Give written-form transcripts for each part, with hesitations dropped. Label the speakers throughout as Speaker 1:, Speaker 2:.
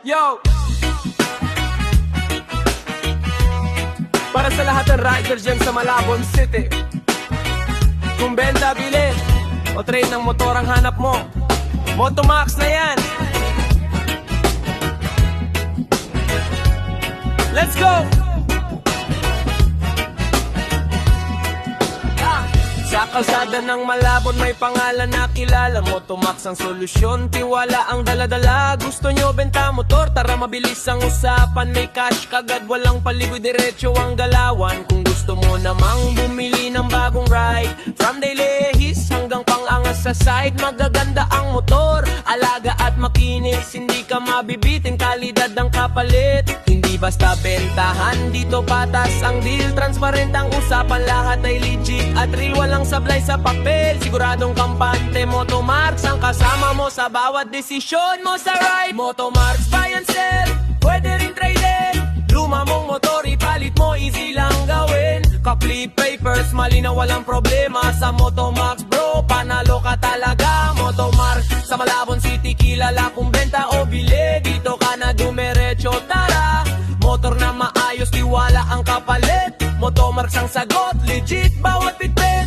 Speaker 1: Yo! Para sa lahat ng riders dyan sa Malabon City, kung benta, bilhin o trade ng motor ang hanap mo, Motomax na yan. Let's go! Sa kalsada ng Malabon may pangalan na kilala, Motomax ang solusyon, tiwala ang daladala. Gusto nyo benta motor, tara mabilis ang usapan. May cash kagad, walang paligoy, diretso ang galawan. Kung gusto mo namang bumili ng bagong ride, from Dailehis hanggang Pangangas sa side, magaganda ang motor, alaga at makinis. Hindi ka mabibitin, kalidad ang kapalit. Hindi basta bentahan, dito patas ang deal, transparent ang usapan, lahat ay legit at real, walang sablay sa papel. Siguradong kampante, Motomax ang kasama mo sa bawat desisyon mo sa ride. Motomax buy and sell, pwede rin trade-in. Luma mong motor, ipalit mo, easy lang gawin. Ka-flip papers, malinaw, walang problema. Sa Motomax bro, panalo ka talaga. Motomax sa Malabon City, kilala kung benta o bili. Dito ka na dumiretso, tara. Motor na maayos, tiwala ang kapalit. Motomax ang sagot, legit bawat bitbit.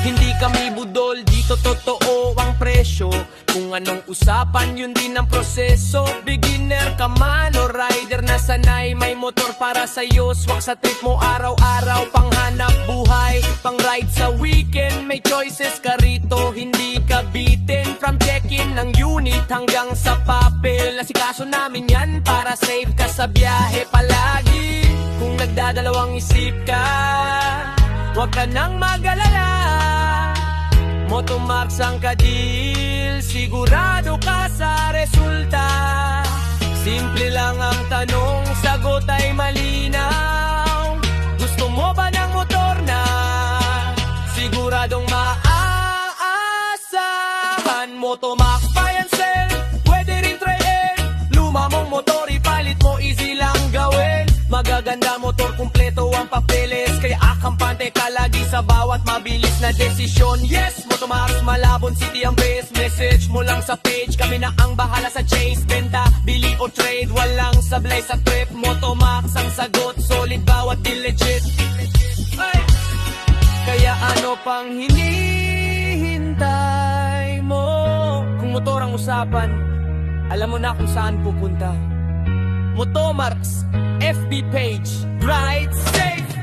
Speaker 1: Hindi kami budol, dito totoo ang presyo. Kung anong usapan, yun din ang proseso. Beginner ka man o rider na sanay, may motor para sa'yo. Swak sa trip mo araw-araw, panghanap buhay, pang ride sa weekend. May choices ka rito, hindi ka bitin. From check-in ng unit hanggang sa papel, asikaso namin yan para safe ka sa biyahe palagi. Kung nagdadalawang isip ka, huwag ka nang mag-alala. Motomax ang kadil, sigurado ka sa resulta. Simple lang ang tanong, sagot ay malinaw. Gusto mo ba ng motor na siguradong maaasahan? Motomax buy and sell, pwede rin trade-in. Luma mong motor, ipalit mo, easy lang gawin. Magaganda motor, kumpleto ang papeles, kaya akampante ka lagi sa bawat mabilis na desisyon. Yes, Motomax Malabon City ang best. Message mo lang sa page, kami na ang bahala sa chase. Benta, bili o trade, walang sablay sa trip. Motomax ang sagot, solid bawat deal legit. Ay! Kaya ano pang hinihintay mo? Kung motor ang usapan, alam mo na kung saan pupunta. Motomax FB page, ride safe.